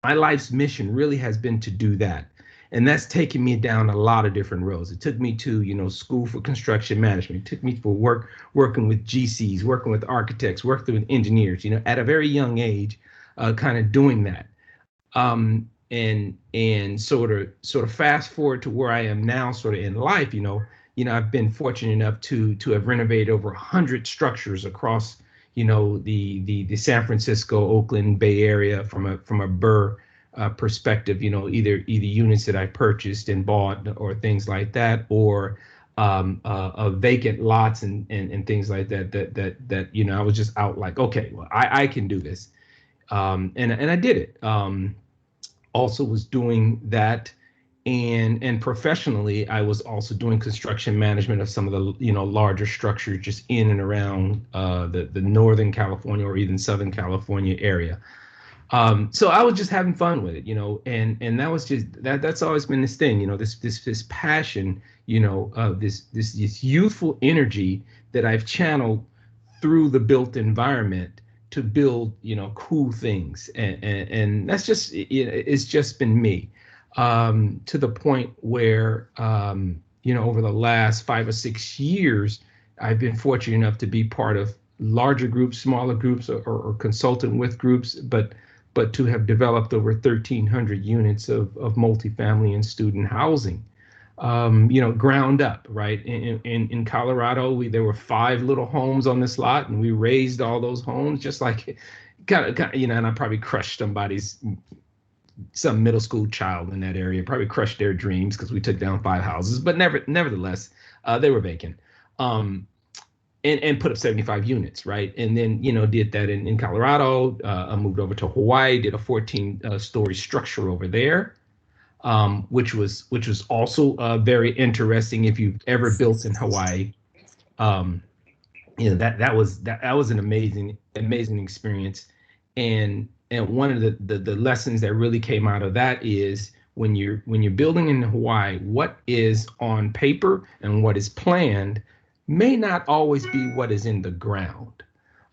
my life's mission really has been to do that. And that's taken me down a lot of different roads. It took me to, school for construction management. It took me for working with GCs, working with architects, working with engineers, at a very young age, kind of doing that. And sort of fast forward to where I am now, sort of in life, I've been fortunate enough to have renovated over 100 structures across, the San Francisco, Oakland, Bay Area from a Burr perspective, either units that I purchased and bought or things like that, or vacant lots and things like that, I was just out like, okay, well, I can do this. And I did it. Also was doing that, and professionally, I was also doing construction management of some of the larger structures just in and around the Northern California or even Southern California area. So I was just having fun with it, and that was just that's always been this thing, this passion, this youthful energy that I've channeled through the built environment to build, cool things. And that's just, it's just been me, to the point where, over the last 5 or 6 years, I've been fortunate enough to be part of larger groups, smaller groups, or consultant with groups, but to have developed over 1,300 units of multifamily and student housing, ground up, right? In Colorado, there were 5 little homes on this lot, and we raised all those homes just like, and I probably crushed some middle school child in that area, probably crushed their dreams because we took down 5 houses, but nevertheless, they were vacant. And put up 75 units, right? And then, did that in Colorado. I moved over to Hawaii, did a 14-story structure over there, which was also very interesting. If you've ever built in Hawaii, that was an amazing experience. And one of the lessons that really came out of that is when you're building in Hawaii, what is on paper and what is planned may not always be what is in the ground.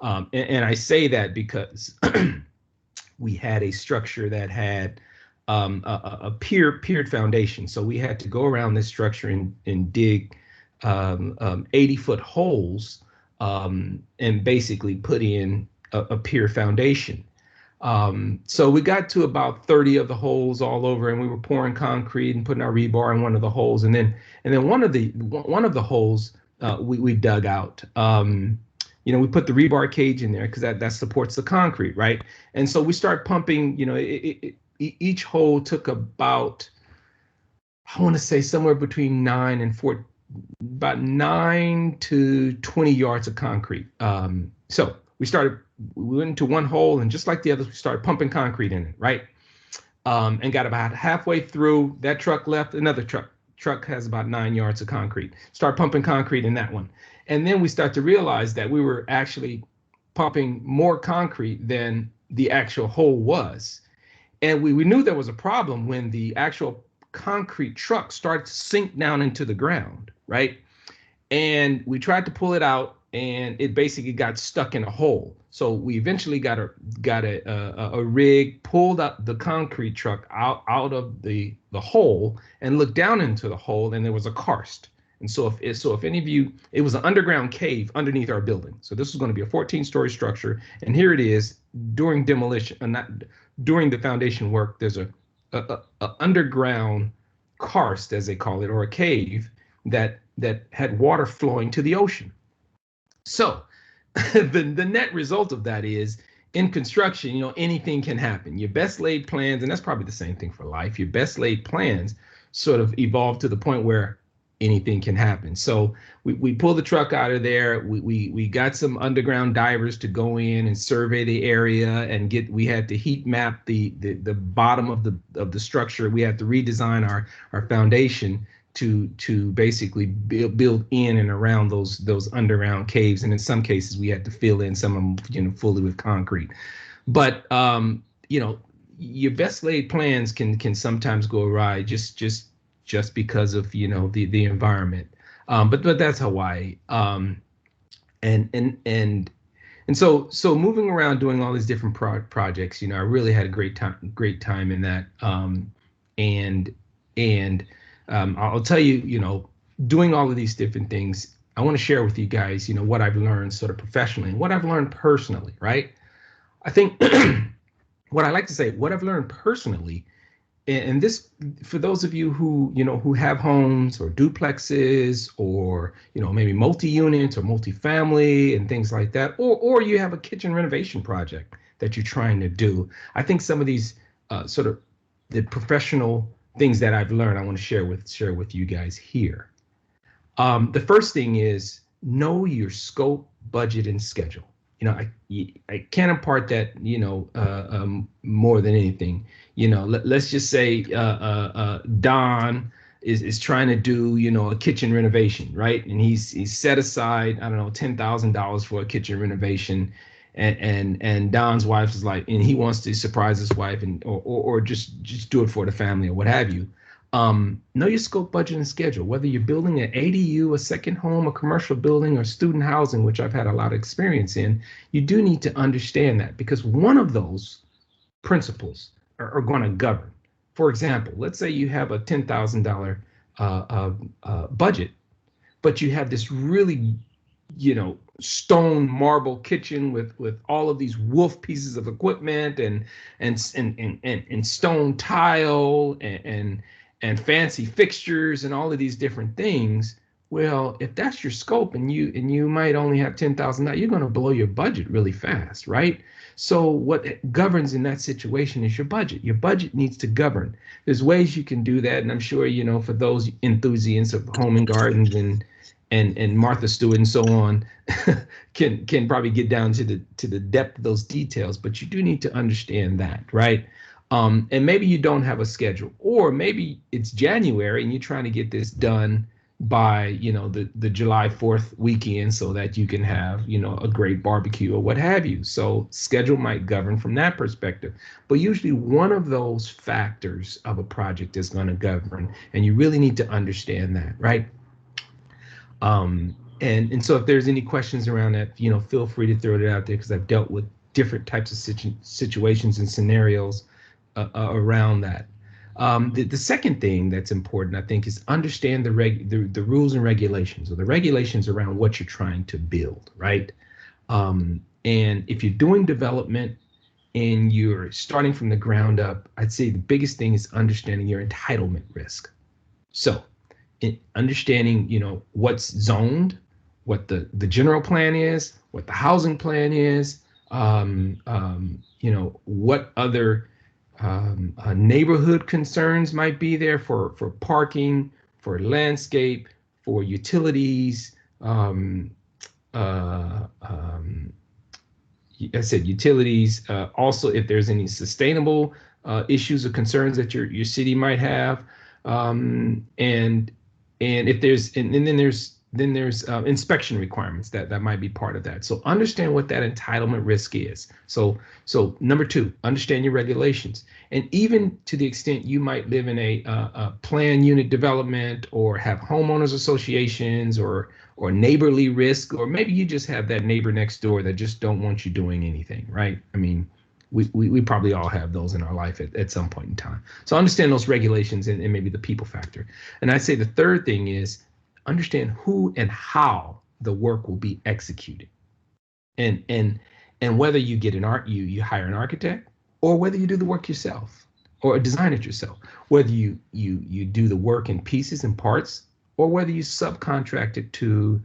And I say that because we had a structure that had a piered foundation. So we had to go around this structure and dig 80-foot holes, and basically put in a pier foundation. So we got to about 30 of the holes all over, and we were pouring concrete and putting our rebar in one of the holes. And then one of the holes, we dug out. We put the rebar cage in there because that supports the concrete, right? And so we start pumping. Each hole took about, I want to say, somewhere between 9 to 20 yards of concrete. So we went into one hole, and just like the others, we started pumping concrete in it, right? And got about halfway through. That truck left. Another truck has about 9 yards of concrete. Start pumping concrete in that one. And then we start to realize that we were actually pumping more concrete than the actual hole was. And we knew there was a problem when the actual concrete truck started to sink down into the ground, right? And we tried to pull it out, and it basically got stuck in a hole. So we eventually got a rig, pulled up the concrete truck out of the hole, and looked down into the hole, and there was a karst. And so if any of you, it was an underground cave underneath our building. So this was going to be a 14-story structure, and here it is during demolition, not during the foundation work. There's a underground karst, as they call it, or a cave that had water flowing to the ocean. So the net result of that is, in construction, anything can happen. Your best laid plans, and that's probably the same thing for life, your best laid plans sort of evolve to the point where anything can happen. So we pulled the truck out of there. We got some underground divers to go in and survey the area, and we had to heat map the bottom of the structure. We had to redesign our foundation to basically build in and around those underground caves, and in some cases we had to fill in some of them fully with concrete. But your best laid plans can sometimes go awry just because of the environment. But that's Hawaii. And And so moving around doing all these different projects, I really had a great time in that. And and I'll tell you, doing all of these different things, I want to share with you guys, what I've learned sort of professionally and what I've learned personally, right? I think what I like to say, what I've learned personally, and this for those of you who have homes or duplexes or maybe multi-units or multi-family and things like that, or you have a kitchen renovation project that you're trying to do. I think some of these sort of the professional things that I've learned I want to share with you guys here. The first thing is know your scope, budget, and schedule. I can't impart that, more than anything. Let's just say Don is trying to do, a kitchen renovation, right? And he's set aside, I don't know, $10,000 for a kitchen renovation. And Don's wife is like, and he wants to surprise his wife and or just do it for the family or what have you. Know your scope, budget, and schedule. Whether you're building an ADU, a second home, a commercial building, or student housing, which I've had a lot of experience in, you do need to understand that because one of those principles are going to govern. For example, let's say you have a $10,000 budget, but you have this really, stone marble kitchen with all of these wolf pieces of equipment and stone tile and fancy fixtures and all of these different things. Well, if that's your scope and you might only have $10,000, you're going to blow your budget really fast, right? So what governs in that situation is your budget. Your budget needs to govern. There's ways you can do that, and I'm sure for those enthusiasts of home and gardens and Martha Stewart and so on can probably get down to the depth of those details, but you do need to understand that, right? And maybe you don't have a schedule, or maybe it's January and you're trying to get this done by, the July 4th weekend so that you can have, a great barbecue or what have you. So schedule might govern from that perspective. But usually one of those factors of a project is going to govern, and you really need to understand that, right? And so if there's any questions around that, feel free to throw it out there because I've dealt with different types of situations and scenarios around that. The second thing that's important, I think, is understand the rules and regulations, or the regulations around what you're trying to build, right? And if you're doing development and you're starting from the ground up, I'd say the biggest thing is understanding your entitlement risk. So understanding, what's zoned, what the general plan is, what the housing plan is, what other neighborhood concerns might be there for parking, for landscape, for utilities. I said utilities. Also, if there's any sustainable issues or concerns that your city might have, and if there's and then there's inspection requirements that might be part of that. So understand what that entitlement risk is. So number two, understand your regulations. And even to the extent you might live in a planned unit development or have homeowners associations or neighborly risk, or maybe you just have that neighbor next door that just don't want you doing anything, right? I mean, we probably all have those in our life at some point in time. So understand those regulations and maybe the people factor. And I'd say the third thing is understand who and how the work will be executed, and whether you get you hire an architect, or whether you do the work yourself or design it yourself, whether you do the work in pieces and parts, or whether you subcontract it to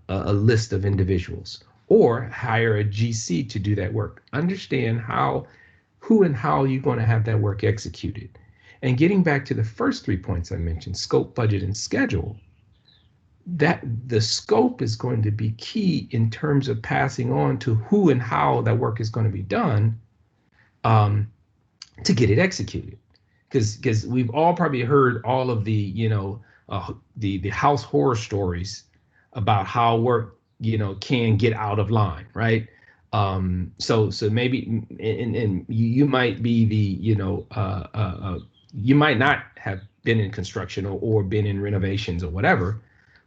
a list of individuals, or hire a GC to do that work. Understand who and how you're going to have that work executed. And getting back to the first 3 points I mentioned, scope, budget, and schedule, that the scope is going to be key in terms of passing on to who and how that work is going to be done, to get it executed. Because we've all probably heard all of the the house horror stories about how work can get out of line, right? So maybe and you might be the you might not have been in construction or been in renovations or whatever,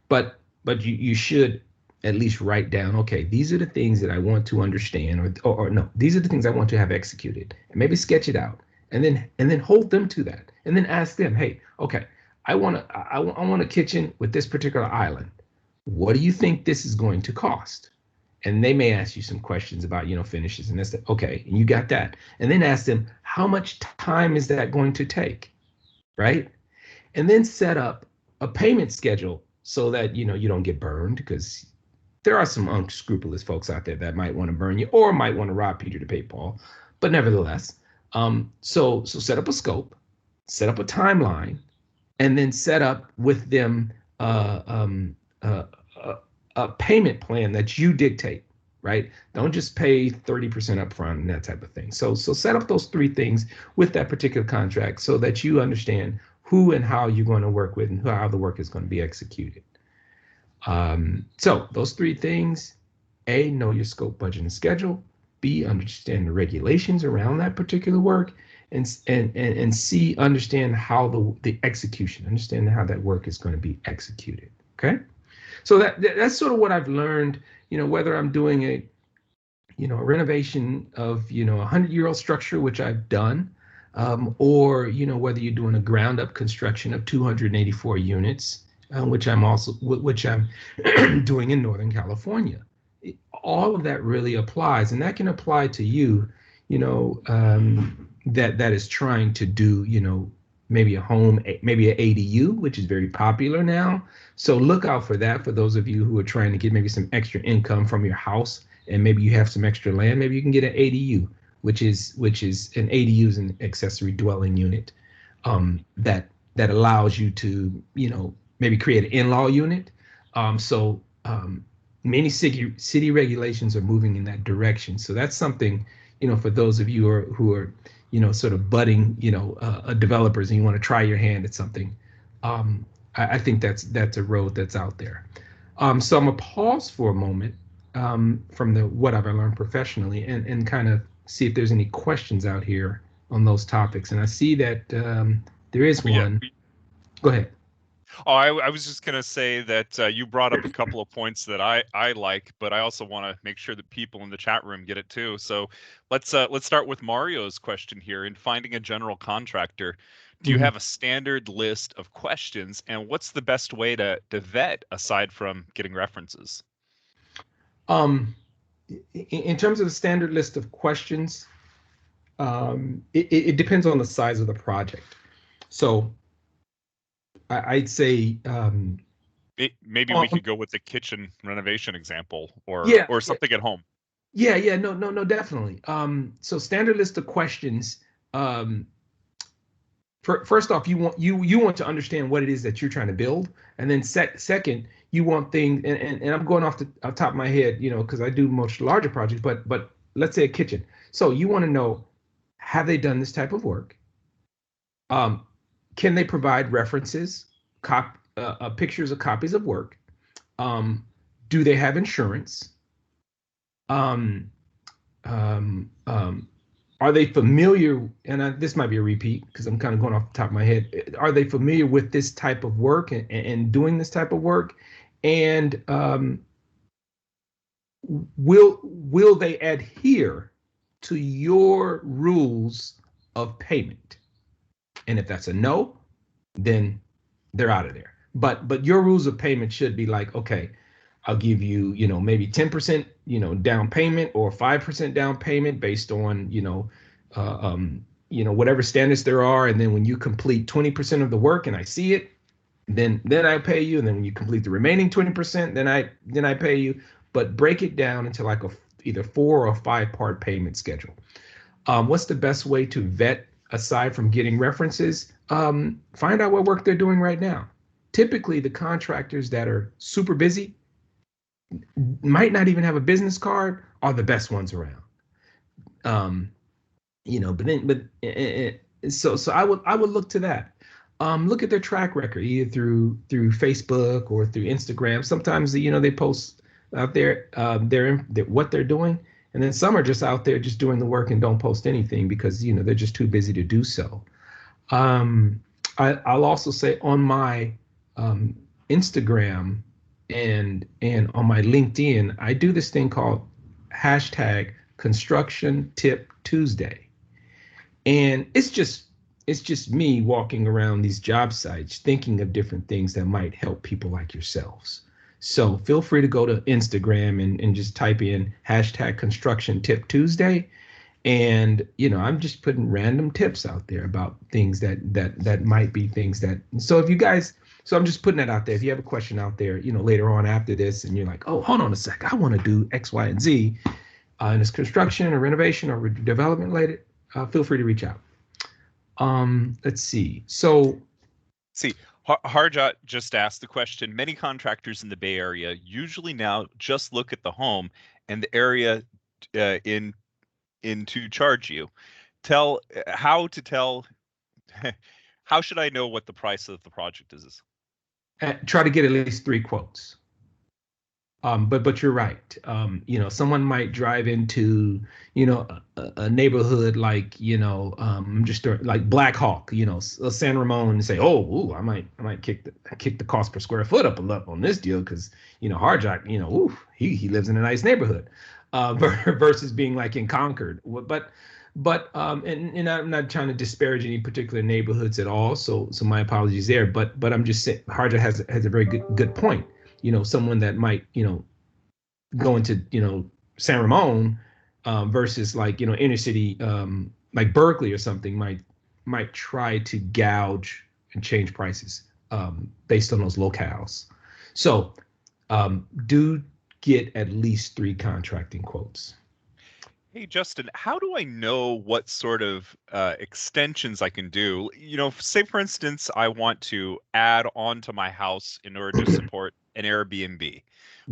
but you should at least write down, okay, these are the things that I want to understand, or no, these are the things I want to have executed, and maybe sketch it out, and then hold them to that, and then ask them, hey, okay, I want a kitchen with this particular island. What do you think this is going to cost? And they may ask you some questions about, finishes and this, okay, and you got that, and then ask them, how much time is that going to take, right? And then set up a payment schedule so that you don't get burned, because there are some unscrupulous folks out there that might want to burn you or might want to rob Peter to pay Paul. But nevertheless, so set up a scope, set up a timeline, and then set up with them a payment plan that you dictate, right? Don't just pay 30% upfront and that type of thing. So set up those three things with that particular contract so that you understand who and how you're going to work with and how the work is going to be executed. So those three things: A, know your scope, budget, and schedule; B, understand the regulations around that particular work; and C, understand how the execution, understand how that work is going to be executed. Okay, so that's sort of what I've learned. Whether I'm doing a renovation of a 100-year-old structure, which I've done, or whether you're doing a ground up construction of 284 units, which I'm doing in Northern California. All of that really applies, and that can apply to you, that is trying to do, maybe a home, maybe an ADU, which is very popular now. So look out for that for those of you who are trying to get maybe some extra income from your house, and maybe you have some extra land. Maybe you can get an ADU, which is an ADU is an accessory dwelling unit, that allows you to, maybe create an in-law unit. Many city regulations are moving in that direction. So that's something, for those of you who are sort of budding, developers, and you want to try your hand at something. I think that's a road that's out there. So I'm gonna pause for a moment from what I've learned professionally, and kind of see if there's any questions out here on those topics. And I see that there is one. Yeah. Go ahead. Oh, I was just going to say that you brought up a couple of points that I like, but I also want to make sure that people in the chat room get it too. So let's start with Mario's question here. In finding a general contractor, do you have a standard list of questions, and what's the best way to vet aside from getting references? In terms of the standard list of questions, it depends on the size of the project. So I'd say maybe we could go with the kitchen renovation example, or something at home. Yeah, no, definitely. So standard list of questions. First off, you want to understand what it is that you're trying to build, and then second, you want things. And I'm going off the top of my head, because I do much larger projects. But let's say a kitchen. So you want to know, have they done this type of work? Can they provide references, pictures of copies of work? Do they have insurance? Are they familiar? And this might be a repeat because I'm kind of going off the top of my head. Are they familiar with this type of work and doing this type of work? And will they adhere to your rules of payment? And if that's a no, then they're out of there. But your rules of payment should be like, okay, I'll give you, maybe 10%, down payment, or 5% down payment based on, whatever standards there are. And then when you complete 20% of the work and I see it, then I pay you. And then when you complete the remaining 20%, then I pay you. But break it down into like either 4 or 5 part payment schedule. What's the best way to vet aside from getting references? Find out what work they're doing right now. Typically, the contractors that are super busy, might not even have a business card, are the best ones around. So I would look to that. Look at their track record, either through Facebook or through Instagram. Sometimes they post out there what they're doing, and then some are just out there just doing the work and don't post anything because they're just too busy to do so. I'll also say on my Instagram, and on my LinkedIn, I do this thing called hashtag Construction Tip Tuesday, and it's just me walking around these job sites thinking of different things that might help people like yourselves. So feel free to go to Instagram and just type in hashtag Construction Tip Tuesday, and I'm just putting random tips out there about things that might be things that, so if you guys, so I'm just putting that out there. If you have a question out there, later on after this, and you're like, oh, hold on a sec, I want to do X, Y, and Z, and it's construction or renovation or development related, feel free to reach out. Let's see. So Harjot just asked the question. Many contractors in the Bay Area usually now just look at the home and the area in to charge you. How should I know what the price of the project is? Try to get at least 3 quotes. But you're right. Someone might drive into, a neighborhood like, just like Black Hawk, San Ramon, and say, oh, ooh, I might kick the cost per square foot up a lot on this deal because, Harjot, ooh, he lives in a nice neighborhood, versus being like in Concord. But and I'm not trying to disparage any particular neighborhoods at all. So my apologies there. But I'm just saying Harjot has a very good point. Someone that might, go into, San Ramon, versus like, inner city, like Berkeley or something might try to gouge and change prices, based on those locales. So do get at least 3 contracting quotes. Hey, Justin, how do I know what sort of extensions I can do? Say, for instance, I want to add on to my house in order to support an Airbnb,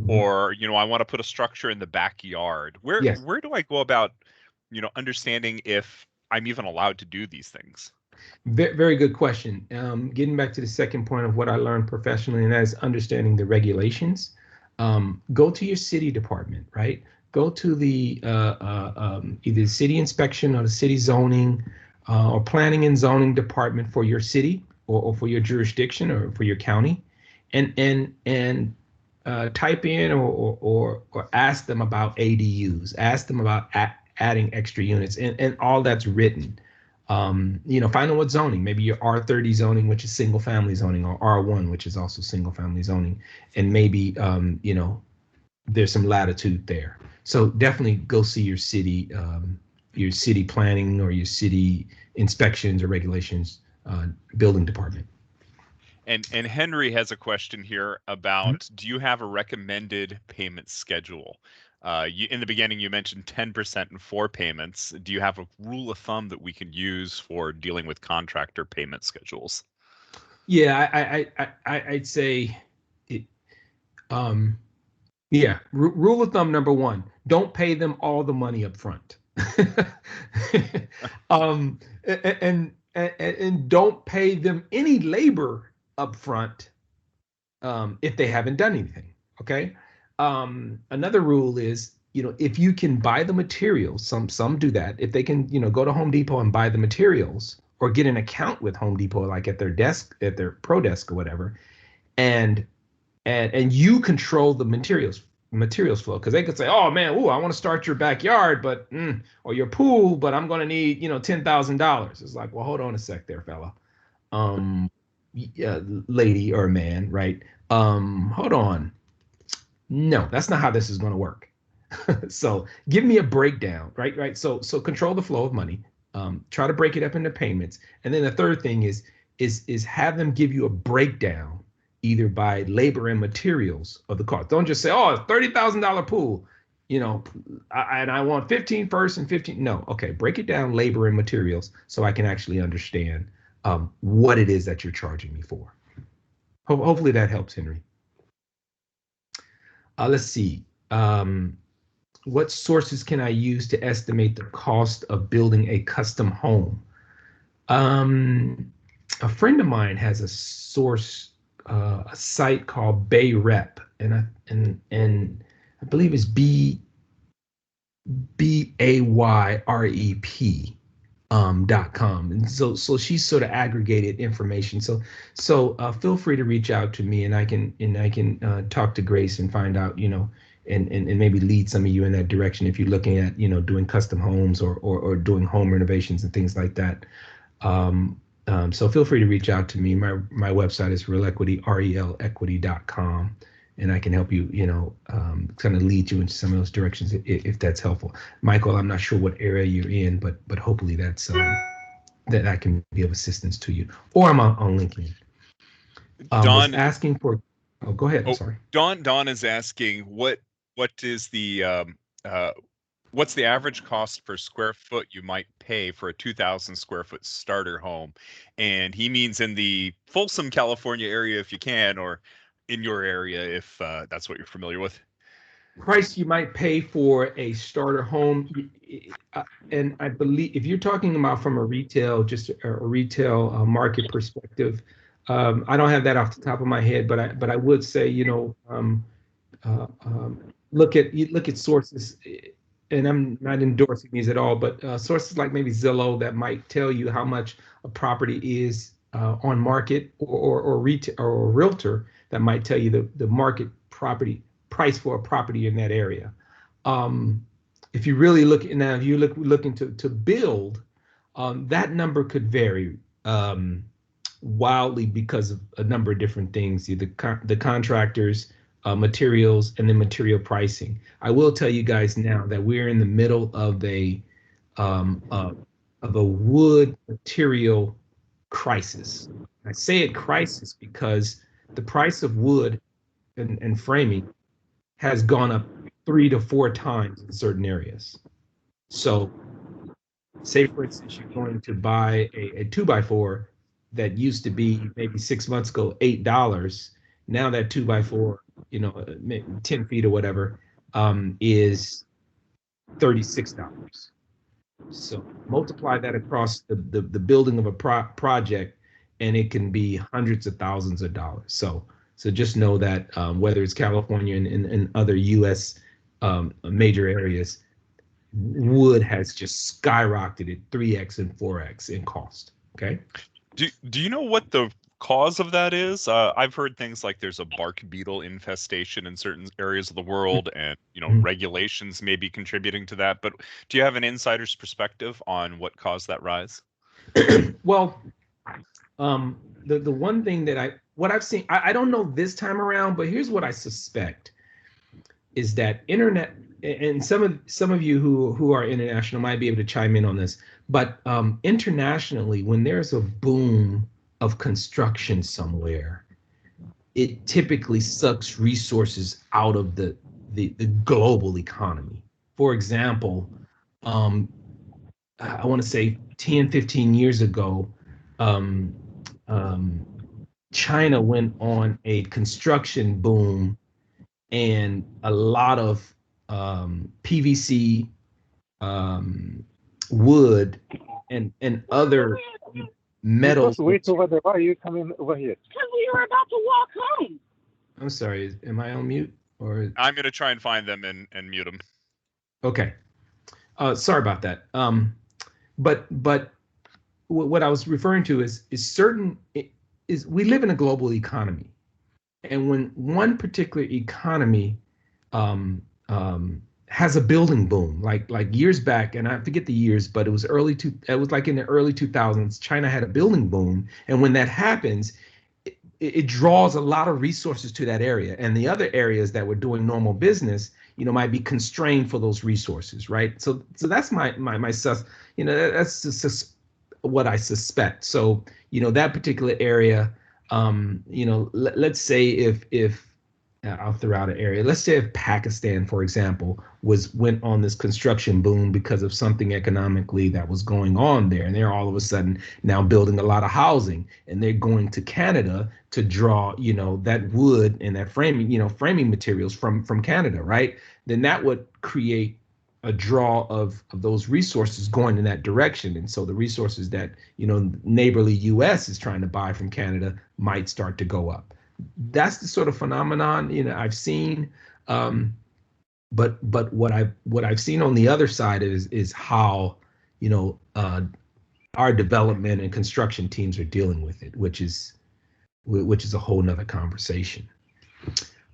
or, I want to put a structure in the backyard. Yes. Where do I go about, understanding if I'm even allowed to do these things? Very good question. Getting back to the second point of what I learned professionally, and that is understanding the regulations. Go to your city department, right? Go to the either city inspection or the city zoning, or planning and zoning department for your city, or for your jurisdiction or for your county, and type in or ask them about ADUs, ask them about adding extra units, and all that's written. Find out what zoning, maybe your R30 zoning, which is single family zoning, or R1, which is also single family zoning, and maybe there's some latitude there. So definitely go see your city planning or your city inspections or regulations building department. And Henry has a question here about, do you have a recommended payment schedule? In the beginning, you mentioned 10% in 4 payments. Do you have a rule of thumb that we can use for dealing with contractor payment schedules? Yeah, I'd say, yeah, rule of thumb number 1: don't pay them all the money up front. And don't pay them any labor up front, if they haven't done anything. Okay. Another rule is, if you can buy the materials, some do that. If they can, go to Home Depot and buy the materials, or get an account with Home Depot, like at their desk, at their pro desk or whatever, and you control the materials flow, because they could say, oh man, ooh, I want to start your backyard, but or your pool, but I'm going to need, $10,000. It's like, well, hold on a sec there, fella, lady or man, right? Hold on. No, that's not how this is going to work. So give me a breakdown, right? So control the flow of money. Try to break it up into payments, and then the third thing is have them give you a breakdown, either by labor and materials of the cost. Don't just say, oh, $30,000 pool, and I want 15 first and 15. No, okay, break it down, labor and materials, so I can actually understand what it is that you're charging me for. Hopefully that helps, Henry. Let's see. What sources can I use to estimate the cost of building a custom home? A friend of mine has a source, a site called Bayrep, and I believe it's BAYREP. .com, and so she's sort of aggregated information. So feel free to reach out to me, and I can talk to Grace and find out, and maybe lead some of you in that direction if you're looking at, doing custom homes or doing home renovations and things like that. So feel free to reach out to me. My website is relequity.com, and I can help you, kind of lead you into some of those directions if that's helpful. Michael, I'm not sure what area you're in, but hopefully that's that I can be of assistance to you. Or I'm on LinkedIn. Was Don, asking for. Oh, go ahead. I'm sorry. Don is asking what is the what's the average cost per square foot you might pay for a 2,000 square foot starter home? And he means in the Folsom, California area, if you can, or in your area, if that's what you're familiar with. Price you might pay for a starter home, and I believe if you're talking about from a retail, just a retail market perspective, I don't have that off the top of my head, but I would say, look at sources, and I'm not endorsing these at all, but sources like maybe Zillow that might tell you how much a property is on market, or retail, or a realtor that might tell you the market property price for a property in that area. If you really look now, if you're looking to build, that number could vary wildly because of a number of different things, the contractors, materials, and then material pricing. I will tell you guys now that we're in the middle of a wood material crisis. I say it crisis because the price of wood and framing has gone up 3 to 4 times in certain areas. So say, for instance, you're going to buy a 2x4 that used to be maybe 6 months ago $8. Now that 2x4, 10 feet or whatever, is $36. So multiply that across the building of a project, and it can be hundreds of thousands of dollars. So just know that whether it's California and other U.S. Major areas, wood has just skyrocketed 3x and 4x in cost. Okay. Do you know what the cause of that is? I've heard things like there's a bark beetle infestation in certain areas of the world, and regulations may be contributing to that. But do you have an insider's perspective on what caused that rise? Well, the one thing that I've seen, I don't know this time around, but here's what I suspect is that internet, and some of you who are international might be able to chime in on this, but internationally, when there's a boom of construction somewhere, it typically sucks resources out of the global economy. For example, I want to say 10, 15 years ago, China went on a construction boom, and a lot of PVC, wood, and other metals. Wait over there. Why are you coming over here? Because we were about to walk home. I'm sorry, am I on mute? Or I'm going to try and find them and mute them. Okay. Sorry about that. But what I was referring to is we live in a global economy, and when one particular economy has a building boom, like years back, and I forget the years, but it was like in the early 2000s, China had a building boom, and when that happens, it draws a lot of resources to that area, and the other areas that were doing normal business, might be constrained for those resources, right? So that's that's just what I suspect. So that particular area, let's say if I'll throw out an area. Let's say if Pakistan, for example, went on this construction boom because of something economically that was going on there, and they're all of a sudden now building a lot of housing, and they're going to Canada to draw, that wood and that framing materials from Canada, right? Then that would create a draw of those resources going in that direction, and so the resources that neighborly U.S. is trying to buy from Canada might start to go up. That's the sort of phenomenon I've seen, but what I've seen on the other side is how our development and construction teams are dealing with it, which is a whole nother conversation.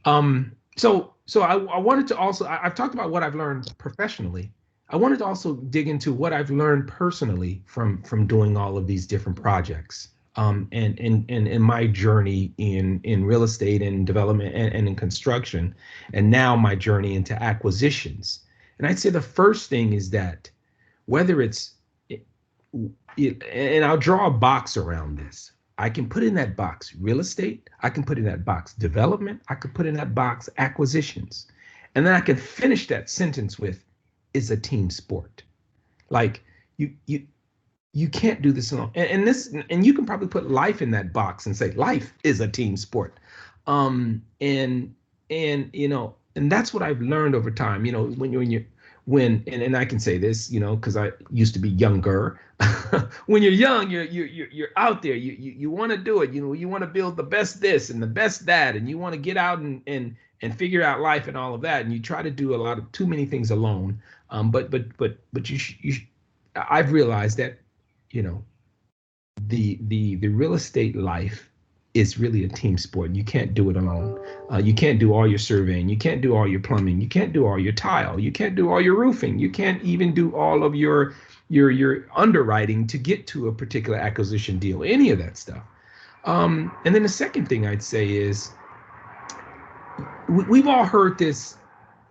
So I wanted to also, I've talked about what I've learned professionally. I wanted to also dig into what I've learned personally from doing all of these different projects, and in my journey in real estate and development and in construction, and now my journey into acquisitions. And I'd say the first thing is that whether it's, and I'll draw a box around this. I can put in that box real estate, I can put in that box development, I could put in that box acquisitions. And then I can finish that sentence with, is a team sport. Like you can't do this alone. And you can probably put life in that box and say life is a team sport. And that's what I've learned over time. And I can say this, because I used to be younger. When you're young, you're out there. You want to do it. You want to build the best this and the best that, and you want to get out and figure out life and all of that. And you try to do too many things alone. But I've realized that, the real estate life is really a team sport. You can't do it alone. You can't do all your surveying. You can't do all your plumbing. You can't do all your tile. You can't do all your roofing. You can't even do all of your underwriting to get to a particular acquisition deal, any of that stuff. And then the second thing I'd say is we've all heard this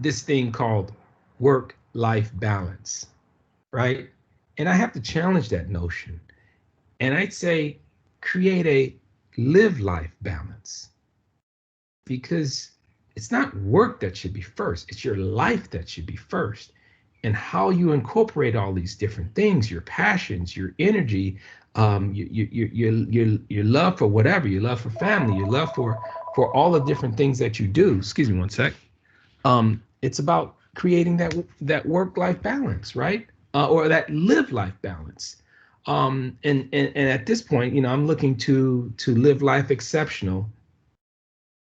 thing called work-life balance, right? And I have to challenge that notion. And I'd say create a live-life balance, because it's not work that should be first. It's your life that should be first. And how you incorporate all these different things, your passions, your energy, your love for whatever, your love for family, your love for all the different things that you do. Excuse me one sec. It's about creating that work-life balance, right? Or that live-life balance. And at this point, I'm looking to live life exceptional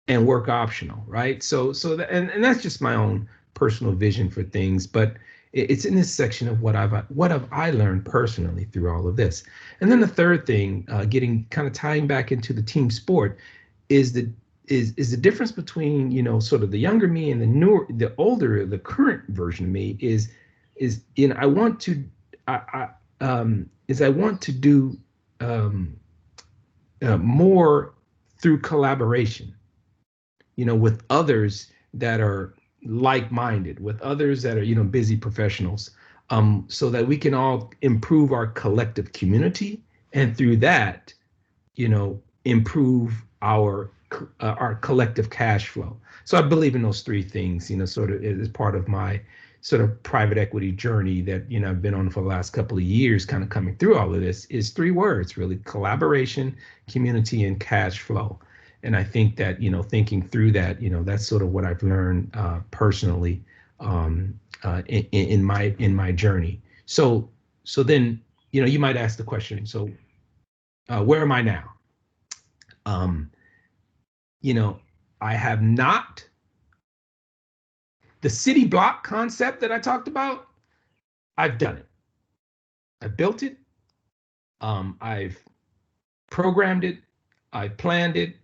and work optional, right? So and that's just my own personal vision for things, but it's in this section of what have I learned personally through all of this. And then the third thing, getting kind of tying back into the team sport, is the difference between sort of the younger me and the older, the current version of me is I want to do more through collaboration, with others that are like-minded, with others that are, busy professionals, so that we can all improve our collective community, and through that, improve our collective cash flow. So I believe in those three things, sort of as part of my sort of private equity journey that, I've been on for the last couple of years, kind of coming through all of this, is three words, really: collaboration, community, and cash flow. And I think that, thinking through that, that's sort of what I've learned personally in my journey. So then, you might ask the question, so where am I now? I have not, the city block concept that I talked about, I've done it. I've built it. I've programmed it. I've planned it.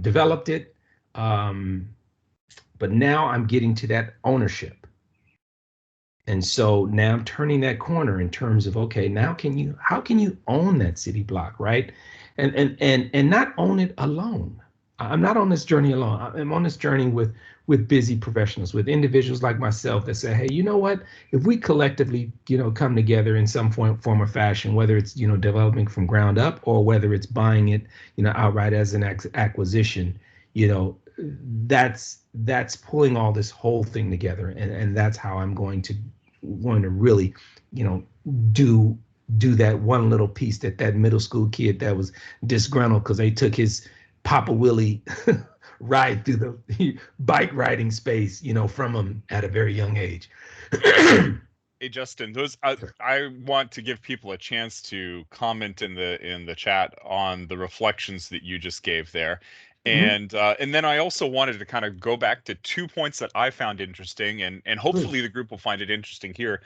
Developed it, but now I'm getting to that ownership. And so now I'm turning that corner in terms of, okay, now how can you own that city block, right? And not own it alone. I'm not on this journey alone. I'm on this journey with busy professionals, with individuals like myself that say, hey, you know what? If we collectively, come together in some form or fashion, whether it's, developing from ground up or whether it's buying it, outright as an acquisition, that's pulling all this whole thing together. And that's how I'm going to really, do that one little piece that middle school kid that was disgruntled because they took his Papa Willie ride through the bike riding space, from him at a very young age. Hey Justin, I want to give people a chance to comment in the chat on the reflections that you just gave there. And then I also wanted to kind of go back to 2 points that I found interesting, and hopefully the group will find it interesting here.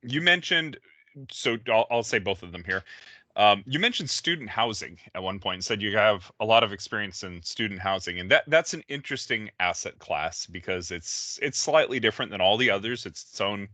You mentioned So I'll say both of them here. You mentioned student housing at one point and said you have a lot of experience in student housing, and that's an interesting asset class because it's slightly different than all the others. It's its own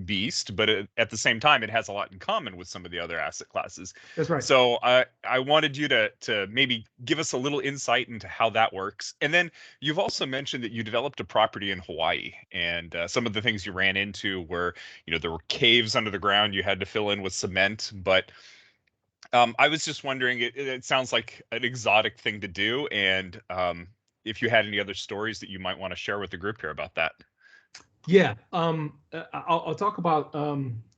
beast, but at the same time, it has a lot in common with some of the other asset classes. That's right. So I wanted you to maybe give us a little insight into how that works, and then you've also mentioned that you developed a property in Hawaii, and some of the things you ran into were, there were caves under the ground you had to fill in with cement, but I was just wondering, it sounds like an exotic thing to do, and if you had any other stories that you might want to share with the group here about that. Yeah, I'll talk about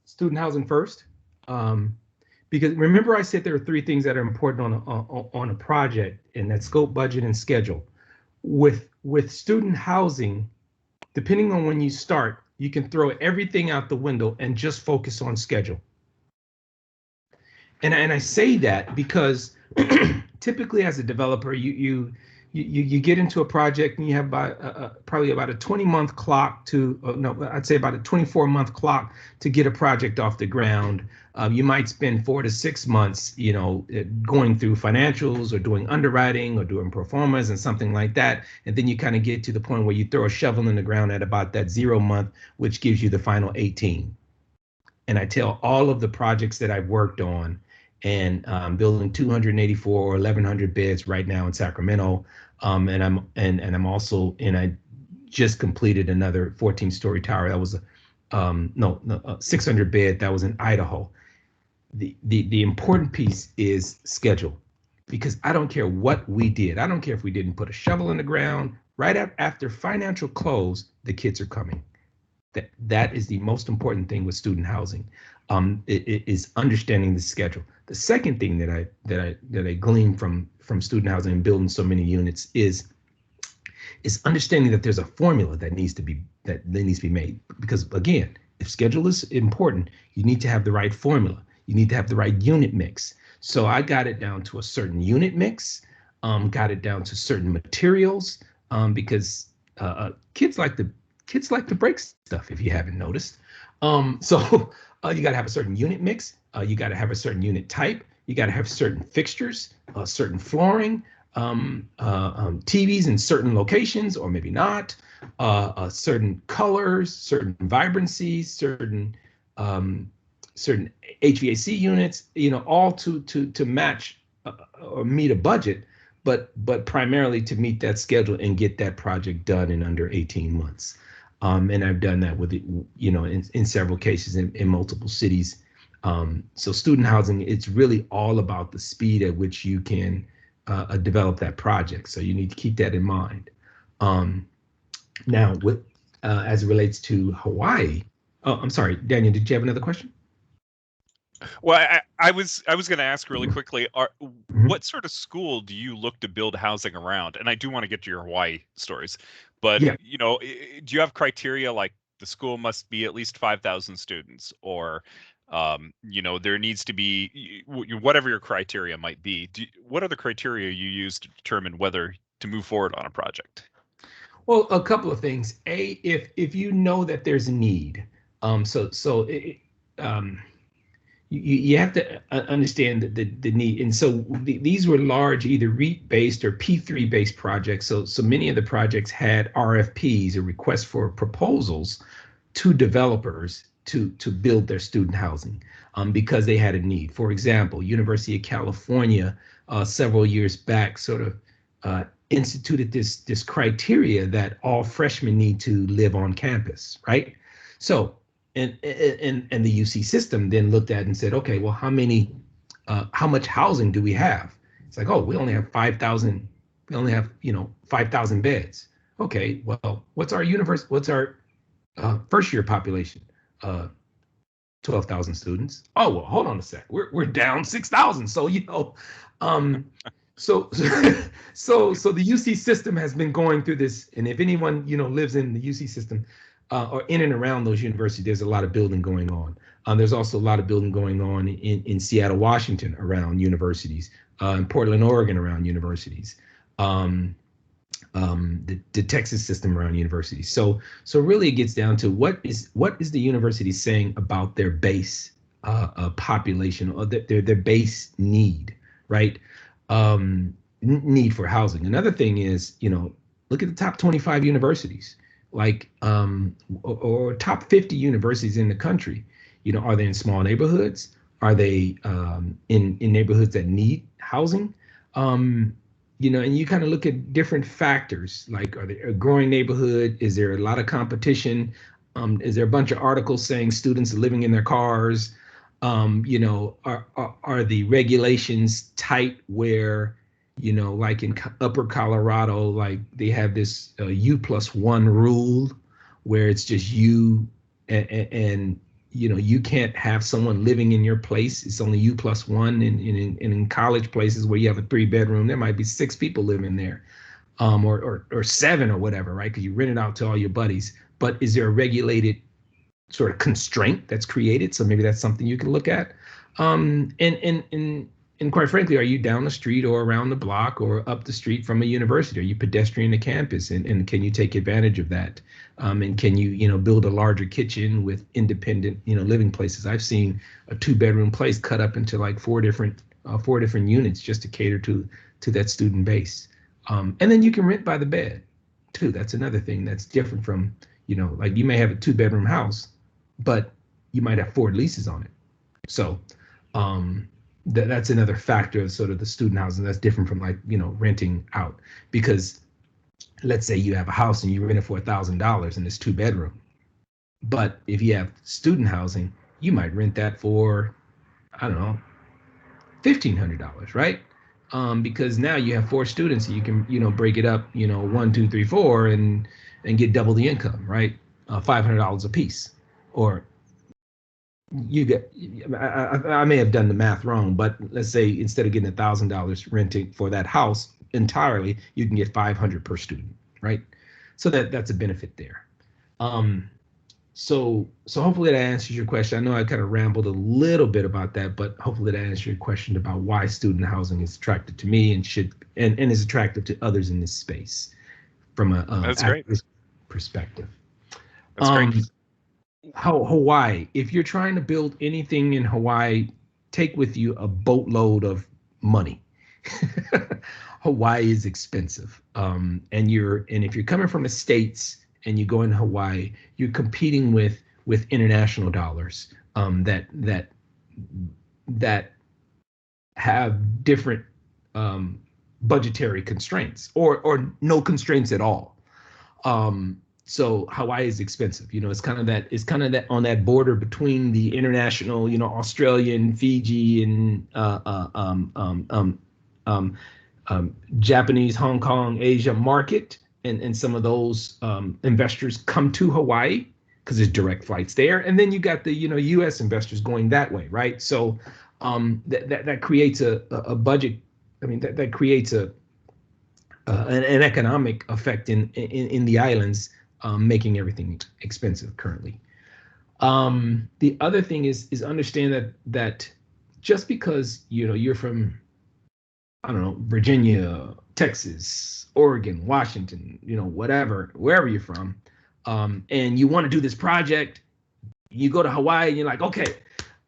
student housing first, because remember I said there are three things that are important on a project, and that's scope, budget, and schedule. With student housing, depending on when you start, you can throw everything out the window and just focus on schedule. And I say that because typically as a developer, you get into a project and you have probably about a 20-month clock to, no, I'd say about a 24-month clock to get a project off the ground. You might spend 4 to 6 months, going through financials or doing underwriting or doing pro formas and something like that. And then you kind of get to the point where you throw a shovel in the ground at about that 0 month, which gives you the final 18. And I tell all of the projects that I've worked on, and building 284 or 1,100 beds right now in Sacramento, and I just completed another 14-story tower that was 600 bed that was in Idaho. The important piece is schedule, because I don't care what we did. I don't care if we didn't put a shovel in the ground. Right after financial close, the kids are coming. That is the most important thing with student housing. It is understanding the schedule. The second thing that I glean from student housing and building so many units is understanding that there's a formula that needs to be made. Because again, if schedule is important, you need to have the right formula. You need to have the right unit mix. So I got it down to a certain unit mix, got it down to certain materials, because kids like to break stuff, if you haven't noticed. So you got to have a certain unit mix. You got to have a certain unit type. You got to have certain fixtures, certain flooring, TVs in certain locations, or maybe not, certain colors, certain vibrancies, certain HVAC units, all to match or meet a budget, but primarily to meet that schedule and get that project done in under 18 months. And I've done that with, in several cases in multiple cities. So student housing, it's really all about the speed at which you can develop that project. So you need to keep that in mind. Now, as it relates to Hawaii, I'm sorry, Daniel, did you have another question? Well, I was going to ask really quickly, what sort of school do you look to build housing around? And I do want to get to your Hawaii stories, but do you have criteria like the school must be at least 5,000 students, or there needs to be whatever your criteria might be? What are the criteria you use to determine whether to move forward on a project? Well, a couple of things. If you know that there's a need, you have to understand the need. And so these were large, either REIT-based or P3-based projects. So many of the projects had RFPs, or requests for proposals, to developers to build their student housing, because they had a need. For example, University of California several years back sort of instituted this criteria that all freshmen need to live on campus, right? So and the UC system then looked at and said, okay, well, how much housing do we have? It's like, oh, we only have 5,000. We only have 5,000 beds. Okay, well, what's our first year population? 12,000 students. Oh, well, hold on a sec. We're down 6,000. So so the UC system has been going through this, and if anyone lives in the UC system, or in and around those universities, there's a lot of building going on. There's also a lot of building going on in Seattle, Washington, around universities, in Portland, Oregon, around universities, the Texas system around universities. So really, it gets down to what is the university saying about their base population, or their base need, right? Need for housing. Another thing is, look at the top 25 universities, like or top 50 universities in the country. Are they in small neighborhoods? Are they in neighborhoods that need housing? And you kind of look at different factors, like, are they a growing neighborhood? Is there a lot of competition? Is there a bunch of articles saying students are living in their cars? Are the regulations tight where, like in Upper Colorado, like they have this U+1 rule where it's just you and you can't have someone living in your place. It's only U+1. In college places where you have a 3-bedroom, there might be 6 people living there, or 7 or whatever, right? Because you rent it out to all your buddies. But is there a regulated sort of constraint that's created? So maybe that's something you can look at. And quite frankly, are you down the street or around the block or up the street from a university? Are you pedestrian to campus? And can you take advantage of that? And can you, build a larger kitchen with independent, living places? I've seen a 2-bedroom place cut up into like 4 different units just to cater to that student base. And then you can rent by the bed too. That's another thing that's different from, like you may have a 2-bedroom house, but you might have 4 leases on it. So that's another factor of sort of the student housing that's different from, like, renting out. Because let's say you have a house and you rent it for $1,000 and it's 2-bedroom. But if you have student housing, you might rent that for, I don't know, $1,500, right? Because now you have 4 students and you can, break it up, 1, 2, 3, 4 and get double the income, right? $500 a piece. Or you get, I may have done the math wrong, but let's say instead of getting $1,000 renting for that house entirely, you can get $500 per student, right? So that's a benefit there. So hopefully that answers your question. I know I kind of rambled a little bit about that, but hopefully that answers your question about why student housing is attractive to me and is attractive to others in this space from a That's great perspective. That's great. Hawaii, if you're trying to build anything in Hawaii, take with you a boatload of money. Hawaii is expensive. And if you're coming from the States and you go in Hawaii, you're competing with international dollars that have different budgetary constraints or no constraints at all. So Hawaii is expensive. It's kind of that on that border between the international, Australian, Fiji, and Japanese, Hong Kong, Asia market, and some of those investors come to Hawaii because there's direct flights there, and then you got the U.S. investors going that way, right? So that creates a budget. I mean, that creates an economic effect in the islands. Making everything expensive currently. The other thing is understand that just because you're from, I don't know, Virginia, Texas, Oregon, Washington, wherever you're from, and you want to do this project, you go to Hawaii and you're like, okay,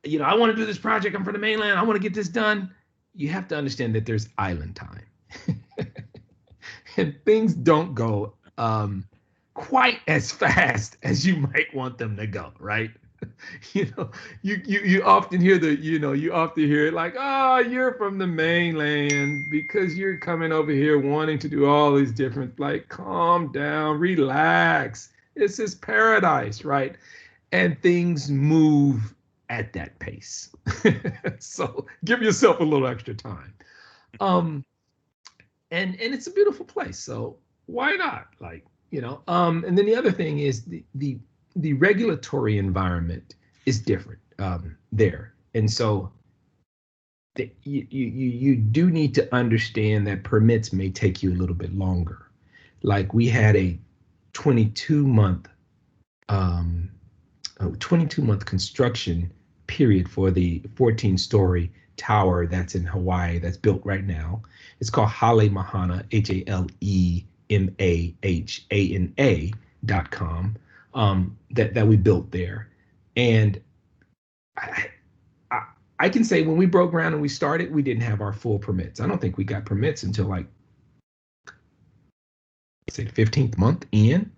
I want to do this project. I'm from the mainland. I want to get this done. You have to understand that there's island time, and things don't go quite as fast as you might want them to go, right? You often hear it like, oh, you're from the mainland because you're coming over here wanting to do all these different, like, calm down, relax. This is paradise, right? And things move at that pace. So give yourself a little extra time. And it's a beautiful place. So why not? Like, and then the other thing is the regulatory environment is different there. And so you do need to understand that permits may take you a little bit longer. Like we had a 22-month construction period for the 14-story tower that's in Hawaii that's built right now. It's called Hale Mahana, HALEMAHANA.com, that we built there. And I can say when we broke ground and we started, we didn't have our full permits. I don't think we got permits until like, say, the 15th month in.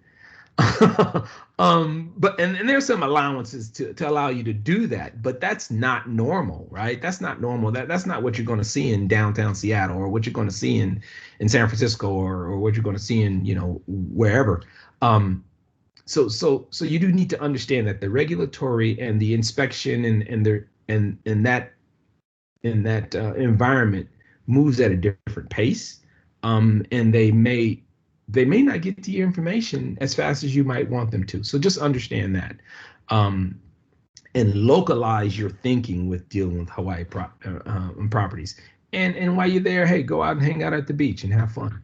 But there's some allowances to allow you to do that, but that's not normal, right? That's not normal. That's not what you're going to see in downtown Seattle, or what you're going to see in San Francisco, or what you're going to see in, wherever. So you do need to understand that the regulatory and the inspection and that environment moves at a different pace, and they may not get to your information as fast as you might want them to. So just understand that, and localize your thinking with dealing with Hawaii properties. And while you're there, hey, go out and hang out at the beach and have fun.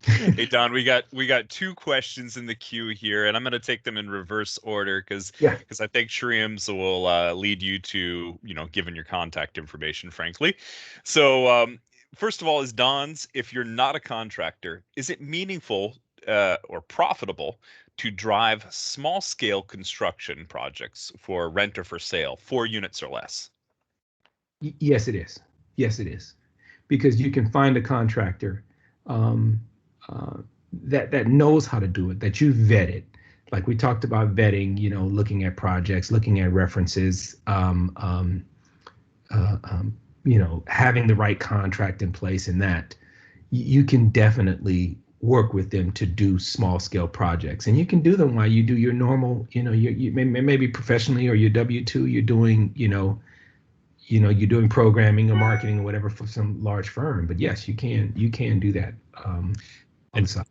Hey Don, we got 2 questions in the queue here, and I'm going to take them in reverse order because I think Shreem's will lead you to, given your contact information, frankly. So first of all, is Don's, if you're not a contractor, is it meaningful or profitable to drive small scale construction projects for rent or for sale, 4 units or less? Yes, it is. Yes, it is, because you can find a contractor that knows how to do it, that you vetted. Like we talked about vetting, looking at projects, looking at references, having the right contract in place, and that you can definitely work with them to do small scale projects. And you can do them while you do your normal, you maybe professionally, or your W-2, you're doing, you're doing programming or marketing or whatever for some large firm. But yes, you can do that on the side.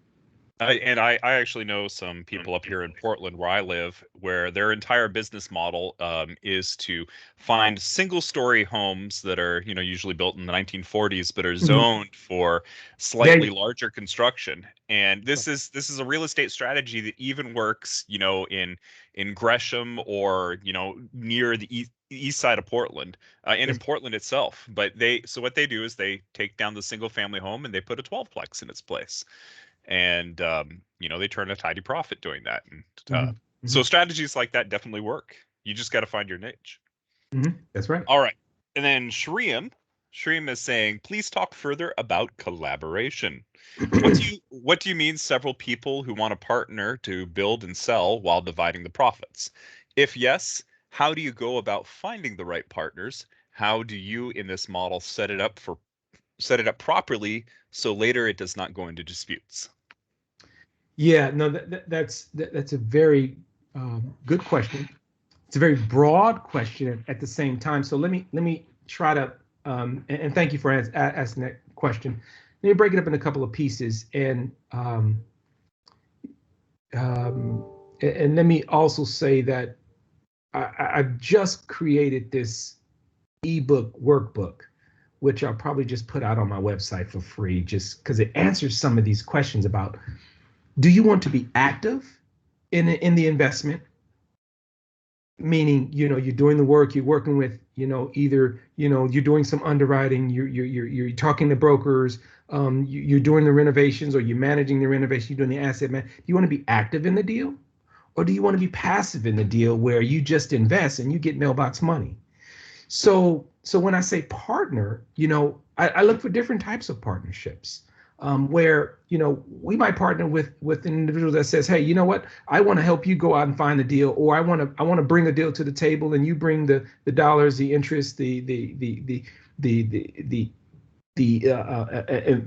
I actually know some people up here in Portland where I live, where their entire business model is to find single-story homes that are, usually built in the 1940s, but are zoned for slightly larger construction. And this is a real estate strategy that even works, in Gresham, or near the east side of Portland, and in Portland itself. But what they do is they take down the single-family home and they put a 12-plex in its place. And they turn a tidy profit doing that. And so strategies like that definitely work. You just got to find your niche. That's right. All right. And then Shreem is saying, please talk further about collaboration. What do you mean several people who want to partner to build and sell while dividing the profits? If yes, how do you go about finding the right partners? How do you, in this model, set it up properly so later it does not go into disputes? Yeah, no, that's a very good question. It's a very broad question at the same time. So let me try to and thank you for asking that question. Let me break it up in a couple of pieces, and let me also say that I've just created this ebook workbook, which I'll probably just put out on my website for free, just because it answers some of these questions about, do you want to be active in the investment? Meaning, you're doing the work, you're working with, either, you're doing some underwriting, you're talking to brokers, you're doing the renovations, or you're managing the renovation, you're doing the asset man. Do you want to be active in the deal? Or do you want to be passive in the deal where you just invest and you get mailbox money? So when I say partner, I look for different types of partnerships, where, we might partner with an individual that says, hey, you know what, I want to help you go out and find the deal, or I want to bring a deal to the table, and you bring the dollars, the interest, the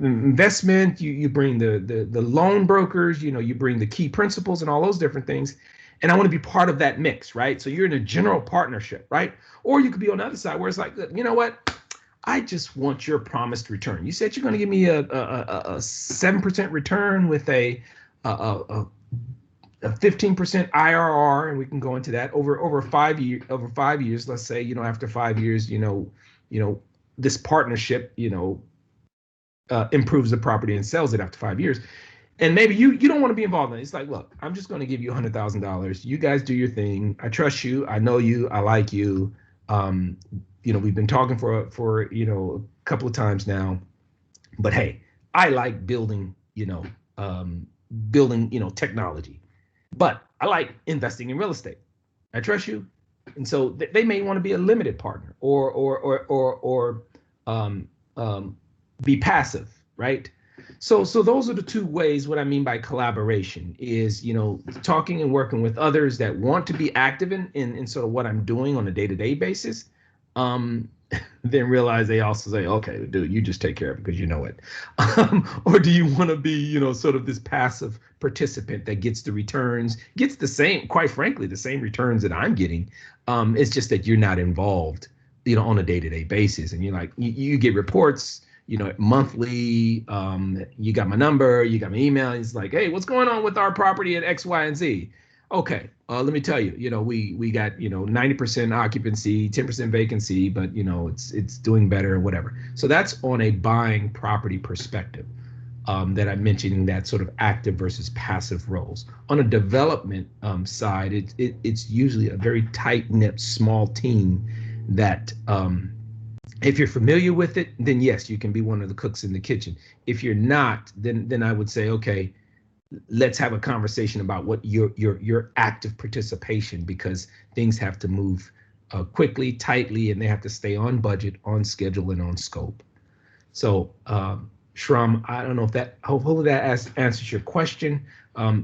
investment, you bring the loan brokers, you bring the key principles and all those different things. And I want to be part of that mix, right? So you're in a general partnership, right? Or you could be on the other side where it's like, you know what? I just want your promised return. You said you're going to give me a 7% return with a 15% IRR, and we can go into that over 5 years. Let's say, after 5 years, this partnership, improves the property and sells it after 5 years. And maybe you don't want to be involved in it. It's like, look, I'm just going to give you $100,000. You guys do your thing. I trust you. I know you. I like you. We've been talking for a couple of times now. But hey, I like building technology. But I like investing in real estate. I trust you. And so they may want to be a limited partner or um, um, be passive, right? So those are the two ways. What I mean by collaboration is, talking and working with others that want to be active in sort of what I'm doing on a day-to-day basis. Then realize they also say, okay, dude, you just take care of it because you know it. Or do you want to be, sort of this passive participant that gets the returns, gets the same, quite frankly, the same returns that I'm getting. It's just that you're not involved, on a day-to-day basis. And you're like, you get reports, monthly. You got my number, you got my email. It's like, hey, what's going on with our property at X, Y, and Z? Okay, let me tell you, we got, 90% occupancy, 10% vacancy, but it's doing better or whatever. So that's on a buying property perspective, that I'm mentioning, that sort of active versus passive roles. On a development side, it's usually a very tight-knit, small team that, if you're familiar with it, then yes, you can be one of the cooks in the kitchen. If you're not, then I would say, okay, let's have a conversation about what your active participation, because things have to move quickly, tightly, and they have to stay on budget, on schedule, and on scope. So, Shram, I don't know if that, hopefully that answers your question.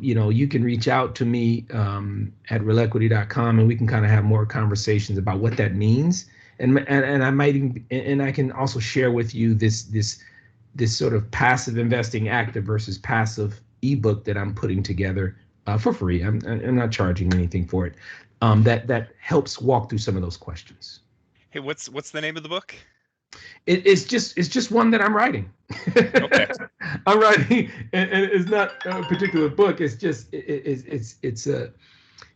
You can reach out to me at realequity.com, and we can kind of have more conversations about what that means. And I might even, and I can also share with you this sort of passive investing, active versus passive ebook that I'm putting together for free. I'm not charging anything for it. That helps walk through some of those questions. Hey, what's the name of the book? It's just one that I'm writing. Okay. I'm writing, and it's not a particular book. It's just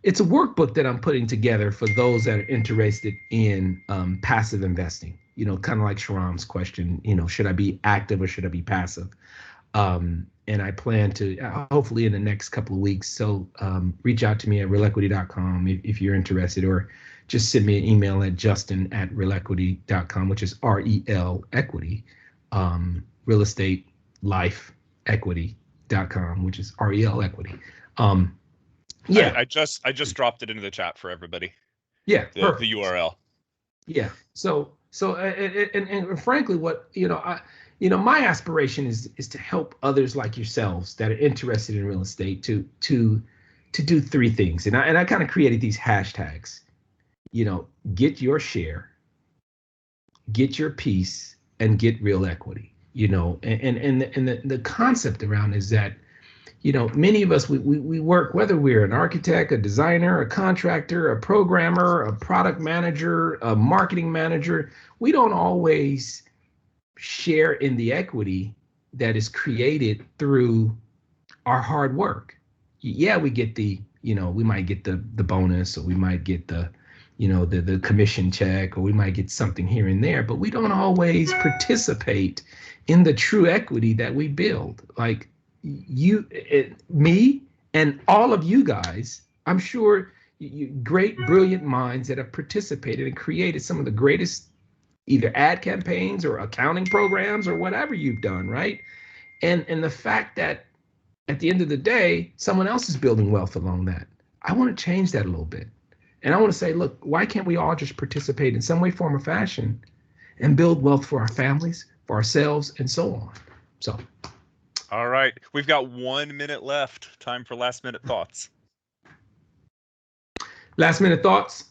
it's a workbook that I'm putting together for those that are interested in passive investing. Kind of like Shram's question. Should I be active or should I be passive? And I plan to hopefully in the next couple of weeks. So reach out to me at realequity.com if you're interested, or just send me an email at justin@realequity.com, which is REL equity, real estate life equity.com, which is REL equity. Yeah. I just dropped it into the chat for everybody. Yeah. The URL. Yeah. So and frankly, what my aspiration is to help others like yourselves that are interested in real estate to do three things. And I kind of created these hashtags. Get your share, get your piece, and get real equity. And the concept around is that, many of us, we work, whether we're an architect, a designer, a contractor, a programmer, a product manager, a marketing manager, we don't always share in the equity that is created through our hard work. Yeah, we get we might get the bonus, or we might get the commission check, or we might get something here and there, but we don't always participate in the true equity that we build. Like me, and all of you guys, I'm sure, great, brilliant minds that have participated and created some of the greatest either ad campaigns or accounting programs or whatever you've done, right? And the fact that at the end of the day, someone else is building wealth along that. I want to change that a little bit. And I want to say, look, why can't we all just participate in some way, form, or fashion and build wealth for our families, for ourselves, and so on? So. All right. We've got 1 minute left. Time for last minute thoughts. Last minute thoughts?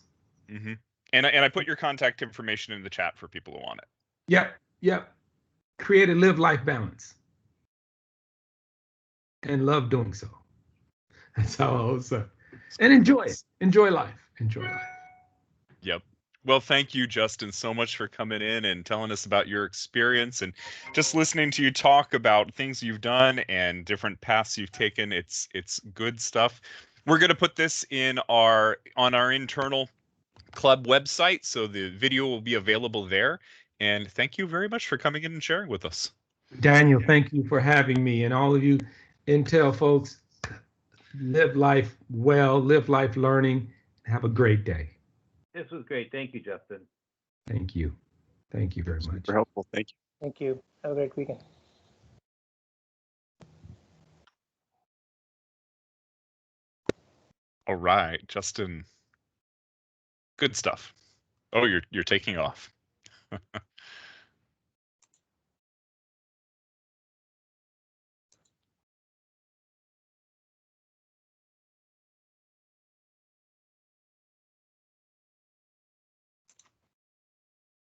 Mm-hmm. And I put your contact information in the chat for people who want it. Yep. Create a live-life balance. And love doing so. That's how I would say. And enjoy it. Enjoy life. Yep. Well, thank you, Justin, so much for coming in and telling us about your experience, and just listening to you talk about things you've done and different paths you've taken. It's good stuff. We're going to put this on our internal club website, so the video will be available there. And thank you very much for coming in and sharing with us. Daniel, thank you for having me, and all of you Intel folks. Live life well, live life learning. Have a great day. This was great. Thank you, Justin. Thank you. Thank you very much. Super helpful. Thank you. Thank you. Have a great weekend. All right, Justin. Good stuff. Oh, you're taking off.